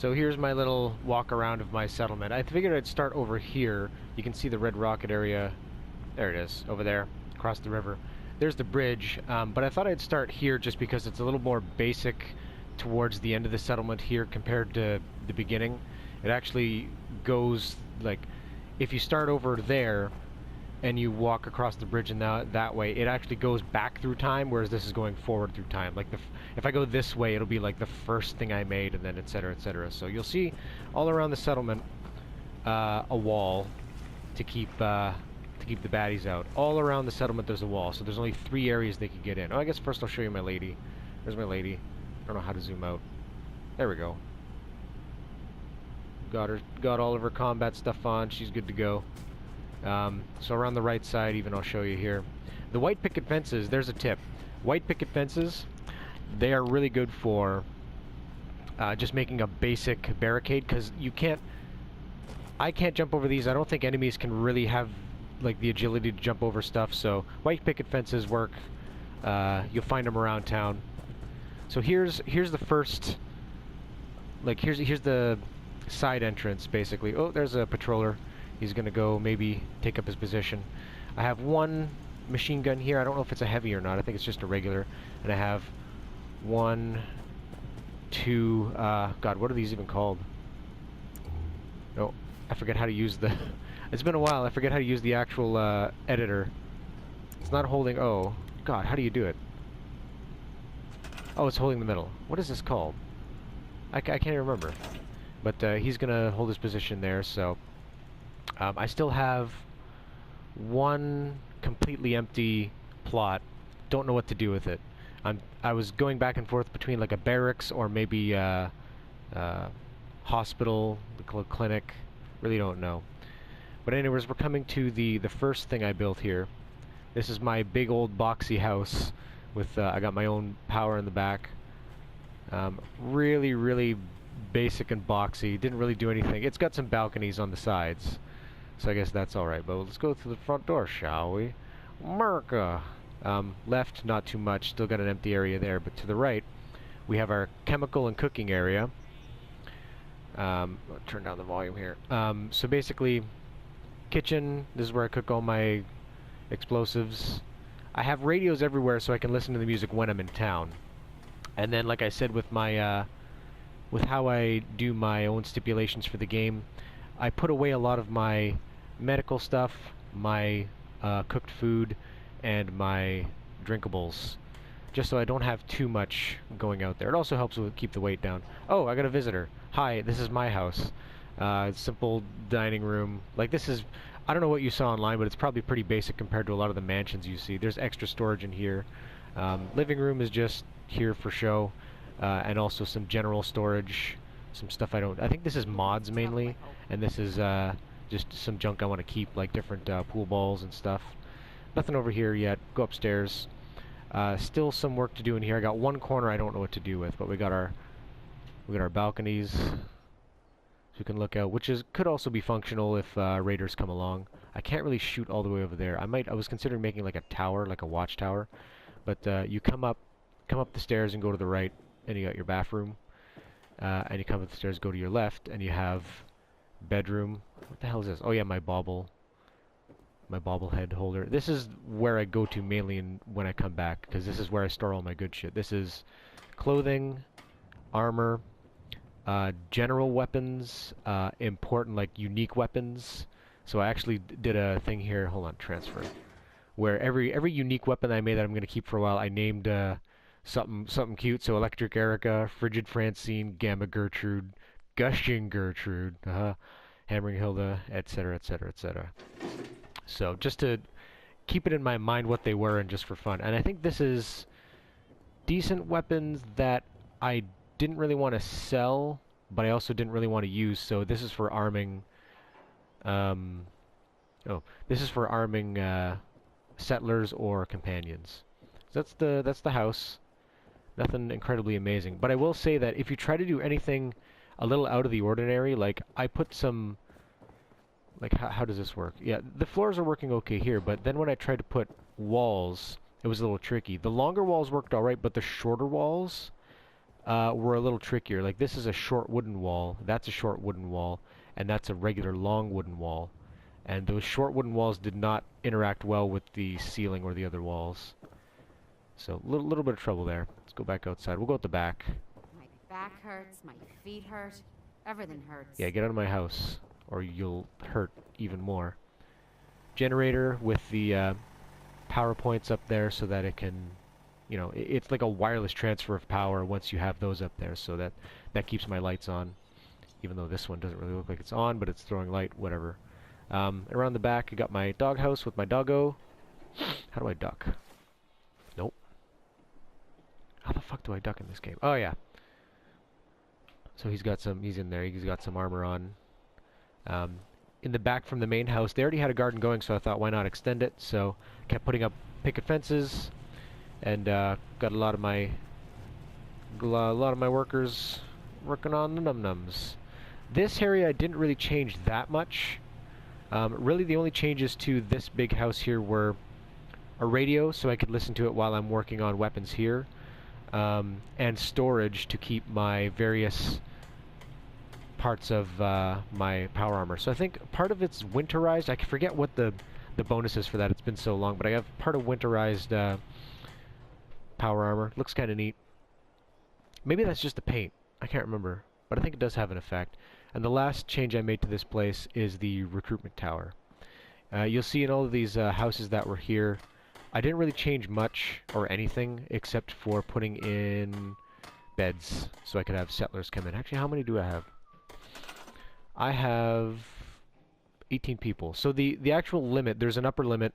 So here's my little walk around of my settlement. I figured I'd start over here. You can see the red rocket area. There it is, over there, across the river. There's the bridge, but I thought I'd start here just because it's a little more basic towards the end of the settlement here compared to the beginning. It actually goes, like, if you start over there and you walk across the bridge and that way, it actually goes back through time, whereas this is going forward through time. Like, if I go this way, it'll be like the first thing I made, and then etc., etc. So you'll see all around the settlement a wall to keep the baddies out. All around the settlement there's a wall, so there's only 3 areas they can get in. Oh, I guess first I'll show you my lady. There's my lady. I don't know how to zoom out. There we go. Got all of her combat stuff on. She's good to go. So around the right side, even I'll show you here. The white picket fences, there's a tip. White picket fences, they are really good for just making a basic barricade, because I can't jump over these. I don't think enemies can really have like the agility to jump over stuff, so white picket fences work. You'll find them around town. So here's the first, like here's the side entrance basically. Oh, there's a patroller. He's gonna go maybe take up his position. I have one machine gun here. I don't know if it's a heavy or not. I think it's just a regular. And I have 1, 2, God, what are these even called? Oh, I forget how to use the it's been a while. I forget how to use the actual editor. It's not holding. Oh God, how do you do it? Oh, it's holding the middle. What is this called? I can't even remember. But he's gonna hold his position there. So I still have one completely empty plot. Don't know what to do with it. I was going back and forth between like a barracks or maybe hospital, the clinic. Really don't know. But anyways, we're coming to the first thing I built here. This is my big old boxy house with I got my own power in the back. Really, really basic and boxy. Didn't really do anything. It's got some balconies on the sides, so I guess that's all right. But let's go through the front door, shall we? America. Left, not too much. Still got an empty area there. But to the right, we have our chemical and cooking area. I'll turn down the volume here. So basically, kitchen. This is where I cook all my explosives. I have radios everywhere so I can listen to the music when I'm in town. And then, like I said, with my with how I do my own stipulations for the game, I put away a lot of my medical stuff, my cooked food, and my drinkables, just so I don't have too much going out there. It also helps with keep the weight down. Oh, I got a visitor. Hi, this is my house. Simple dining room. Like, this is, I don't know what you saw online, but it's probably pretty basic compared to a lot of the mansions you see. There's extra storage in here. Living room is just here for show, and also some general storage, some stuff I think this is mods mainly, and this is just some junk I want to keep, like different pool balls and stuff. Nothing over here yet. Go upstairs. Still some work to do in here. I got one corner I don't know what to do with, but we got our balconies, so you can look out, which could also be functional if raiders come along. I can't really shoot all the way over there. I was considering making like a tower, like a watchtower, but you come up the stairs and go to the right, and you got your bathroom, and you come up the stairs, go to your left, and you have bedroom. What the hell is this? Oh yeah, my bobblehead holder. This is where I go to mainly when I come back, because this is where I store all my good shit. This is clothing, armor, general weapons, important, like unique weapons. So I actually did a thing here, hold on, transfer, where every unique weapon I made that I'm going to keep for a while, I named something cute. So Electric Erica, Frigid Francine, Gamma Gertrude, Gushing Gertrude, Hammering Hilda, etc., etc., etc. So just to keep it in my mind what they were, and just for fun. And I think this is decent weapons that I didn't really want to sell, but I also didn't really want to use. So this is for arming. This is for arming settlers or companions. So that's the house. Nothing incredibly amazing, but I will say that if you try to do anything a little out of the ordinary, like I put some. Like, how does this work? Yeah, the floors are working okay here, but then when I tried to put walls, it was a little tricky. The longer walls worked alright, but the shorter walls, were a little trickier. Like this is a short wooden wall, that's a short wooden wall, and that's a regular long wooden wall. And those short wooden walls did not interact well with the ceiling or the other walls. So little bit of trouble there. Let's go back outside. We'll go at the back. My back hurts, my feet hurt, everything hurts. Yeah, get out of my house, or you'll hurt even more. Generator with the power points up there so that it can, you know, it's like a wireless transfer of power once you have those up there, so that keeps my lights on. Even though this one doesn't really look like it's on, but it's throwing light, whatever. Around the back, I got my doghouse with my doggo. How do I duck? Nope. How the fuck do I duck in this game? Oh, yeah. So he's in there, he's got some armor on. In the back from the main house, they already had a garden going, so I thought, why not extend it? So, kept putting up picket fences, and got a lot of my workers working on the num-nums. This area I didn't really change that much. Really the only changes to this big house here were a radio so I could listen to it while I'm working on weapons here, and storage to keep my various parts of my power armor. So I think part of it's winterized. I can forget what the bonus is for that. It's been so long, but I have part of winterized power armor. Looks kind of neat. Maybe that's just the paint. I can't remember, but I think it does have an effect. And the last change I made to this place is the recruitment tower. You'll see in all of these houses that were here, I didn't really change much or anything except for putting in beds so I could have settlers come in. Actually, how many do I have? I have 18 people. So the actual limit, there's an upper limit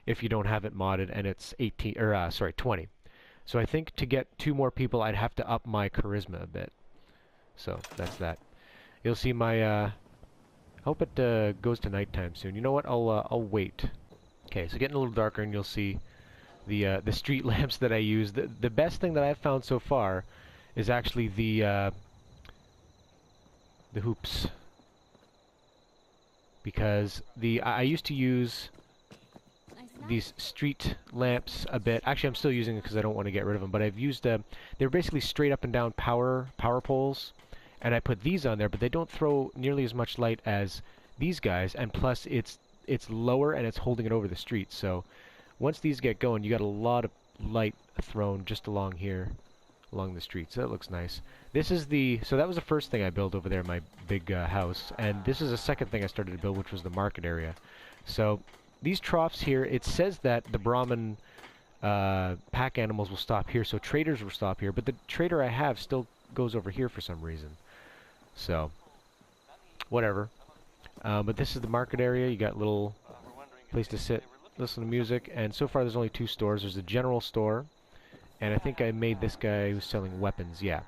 if you don't have it modded, and it's 20. So I think to get 2 more people, I'd have to up my charisma a bit. So that's that. You'll see my, hope it goes to nighttime soon. You know what? I'll wait. Okay, so getting a little darker, and you'll see the street lamps that I use. The best thing that I've found so far is actually the hoops, because I used to use these street lamps a bit. Actually, I'm still using it because I don't want to get rid of them. But I've used they're basically straight up and down power poles. And I put these on there, but they don't throw nearly as much light as these guys, and plus it's lower and it's holding it over the street. So once these get going, you got a lot of light thrown just along here, along the street. So that looks nice. This is so that was the first thing I built over there in my big house, and this is the second thing I started to build, which was the market area. So these troughs here, it says that the Brahmin pack animals will stop here, so traders will stop here, but the trader I have still goes over here for some reason. So, whatever. But this is the market area. You got a little place to sit, listen to music, and so far there's only 2 stores. There's a general store, and I think I made this guy who's selling weapons, yeah.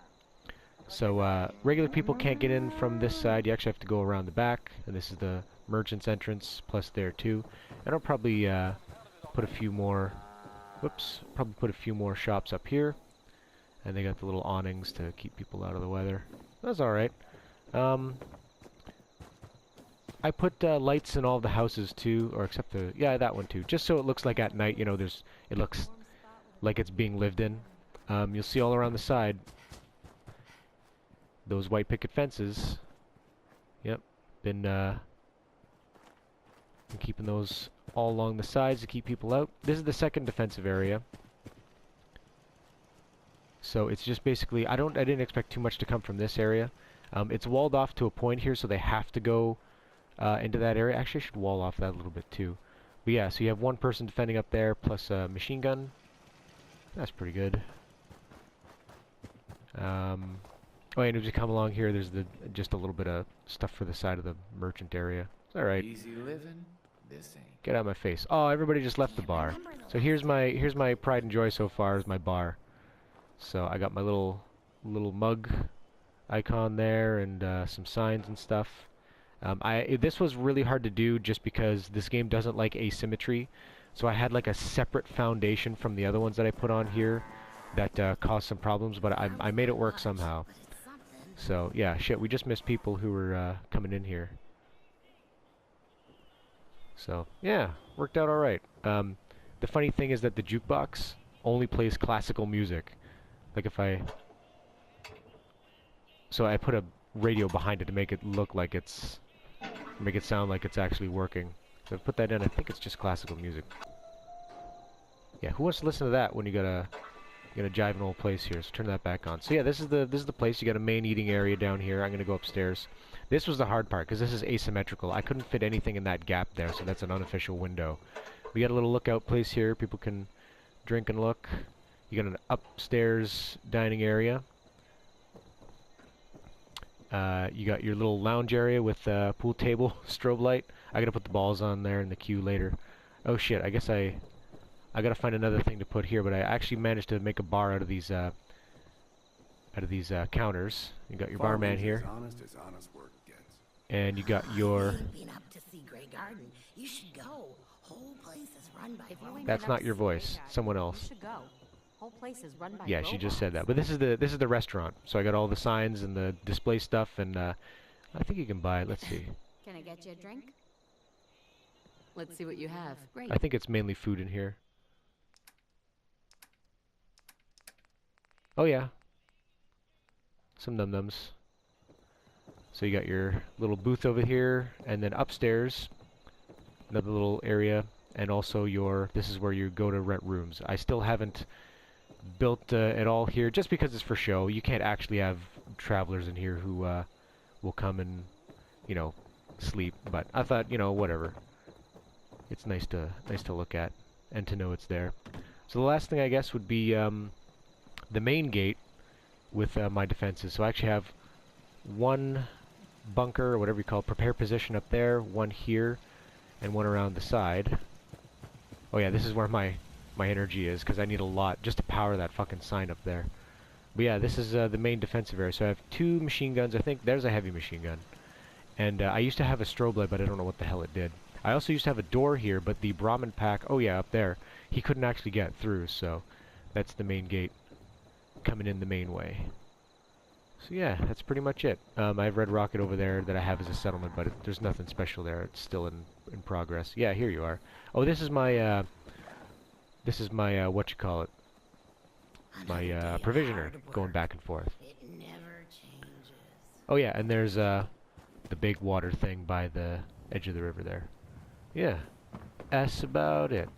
So, regular people can't get in from this side. You actually have to go around the back, and this is the merchant's entrance, plus there too. And I'll probably put a few more, probably put a few more shops up here. And they got the little awnings to keep people out of the weather. That's alright. I put lights in all the houses too, or except that one too, just so it looks like at night, you know, it looks like it's being lived in. You'll see all around the side those white picket fences. Yep, been keeping those all along the sides to keep people out. This is the second defensive area. So it's just basically, I didn't expect too much to come from this area. It's walled off to a point here, so they have to go into that area. Actually, I should wall off that a little bit too. But yeah, so you have one person defending up there, plus a machine gun. That's pretty good. Oh, and as you come along here, there's just a little bit of stuff for the side of the merchant area. It's alright. Easy living. This ain't. Get out of my face. Oh, everybody just left the bar. So here's my pride and joy so far, is my bar. So I got my little mug icon there, and some signs and stuff. This was really hard to do just because this game doesn't like asymmetry. So I had like a separate foundation from the other ones that I put on here that caused some problems, but I made it work somehow. So yeah, shit, we just missed people who were coming in here. So yeah, worked out alright. The funny thing is that the jukebox only plays classical music. Like if I So I put a radio behind it to make it look like it's, make it sound like it's actually working. So I put that in. I think it's just classical music. Yeah, who wants to listen to that when you got a jive old place here? So turn that back on. So yeah, this is the place. You got a main eating area down here. I'm gonna go upstairs. This was the hard part because this is asymmetrical. I couldn't fit anything in that gap there, so that's an unofficial window. We got a little lookout place here. People can drink and look. You got an upstairs dining area. You got your little lounge area with a pool table, strobe light. I gotta put the balls on there in the queue later. Oh shit! I guess I gotta find another thing to put here, but I actually managed to make a bar out of these counters. You got your barman here, Honest as honest work gets. and you got your. You've been up to see Grey Garden. You should go. Whole place is run by If you ain't That's been not up your to voice. Grey Garden, Someone you else. should go. Whole place is run by Yeah, she just robots. said that. But this is the restaurant. So I got all the signs and the display stuff, and I think you can buy it. Let's see. Can I get you a drink? Let's see what you have. Great. I think it's mainly food in here. Oh yeah. Some num-nums. So you got your little booth over here, and then upstairs, another little area, and also your, this is where you go to rent rooms. I still haven't built it all here, just because it's for show. You can't actually have travelers in here who will come and, you know, sleep. But I thought, you know, whatever. It's nice to look at and to know it's there. So the last thing I guess would be the main gate with my defenses. So I actually have one bunker, or whatever you call it, prepare position up there, one here, and one around the side. Oh yeah, this is where my energy is, because I need a lot just to power that fucking sign up there. But yeah, this is the main defensive area. So I have 2 machine guns. I think there's a heavy machine gun. And I used to have a strobe light, but I don't know what the hell it did. I also used to have a door here, but the Brahmin pack, oh yeah, up there, he couldn't actually get through, so that's the main gate coming in the main way. So yeah, that's pretty much it. I have Red Rocket over there that I have as a settlement, but there's nothing special there. It's still in progress. Yeah, here you are. Oh, this is my what you call it? My provisioner going back and forth. It never changes. Oh yeah, and there's the big water thing by the edge of the river there. Yeah, that's about it.